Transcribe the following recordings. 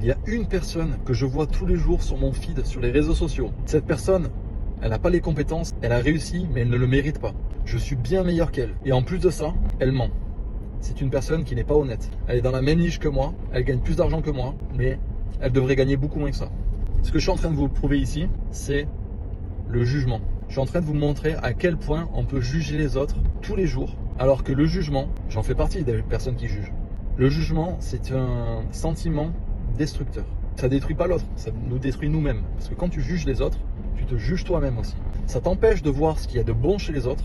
Il y a une personne que je vois tous les jours sur mon feed, sur les réseaux sociaux. Cette personne, elle n'a pas les compétences, elle a réussi, mais elle ne le mérite pas. Je suis bien meilleur qu'elle. Et en plus de ça, elle ment. C'est une personne qui n'est pas honnête. Elle est dans la même niche que moi, elle gagne plus d'argent que moi, mais elle devrait gagner beaucoup moins que ça. Ce que je suis en train de vous prouver ici, c'est le jugement. Je suis en train de vous montrer à quel point on peut juger les autres tous les jours, alors que le jugement, j'en fais partie des personnes qui jugent. Le jugement, c'est un sentiment destructeur. Ça détruit pas l'autre, ça nous détruit nous-mêmes. Parce que quand tu juges les autres, tu te juges toi-même aussi. Ça t'empêche de voir ce qu'il y a de bon chez les autres.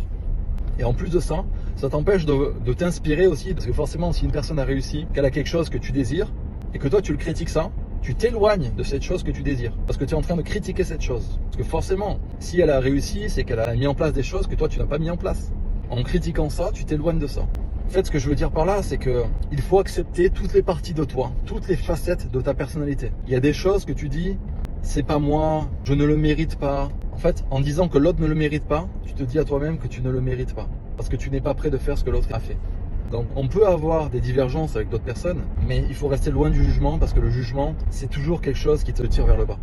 Et en plus de ça, ça t'empêche de t'inspirer aussi. Parce que forcément, si une personne a réussi, qu'elle a quelque chose que tu désires, et que toi tu le critiques ça, tu t'éloignes de cette chose que tu désires. Parce que tu es en train de critiquer cette chose. Parce que forcément, si elle a réussi, c'est qu'elle a mis en place des choses que toi tu n'as pas mis en place. En critiquant ça, tu t'éloignes de ça. En fait, ce que je veux dire par là, c'est que il faut accepter toutes les parties de toi, toutes les facettes de ta personnalité. Il y a des choses que tu dis, c'est pas moi, je ne le mérite pas. En fait, en disant que l'autre ne le mérite pas, tu te dis à toi-même que tu ne le mérites pas. Parce que tu n'es pas prêt de faire ce que l'autre a fait. Donc on peut avoir des divergences avec d'autres personnes, mais il faut rester loin du jugement parce que le jugement, c'est toujours quelque chose qui te tire vers le bas.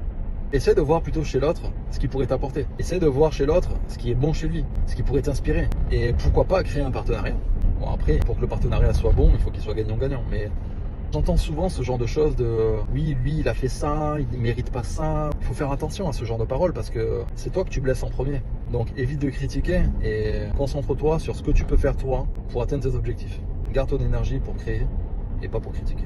Essaie de voir plutôt chez l'autre ce qui pourrait t'apporter. Essaie de voir chez l'autre ce qui est bon chez lui, ce qui pourrait t'inspirer. Et pourquoi pas créer un partenariat. Bon après, pour que le partenariat soit bon, il faut qu'il soit gagnant-gagnant. Mais j'entends souvent ce genre de choses de oui, lui il a fait ça, il ne mérite pas ça. Il faut faire attention à ce genre de paroles parce que c'est toi que tu blesses en premier. Donc évite de critiquer et concentre-toi sur ce que tu peux faire toi pour atteindre tes objectifs. Garde ton énergie pour créer et pas pour critiquer.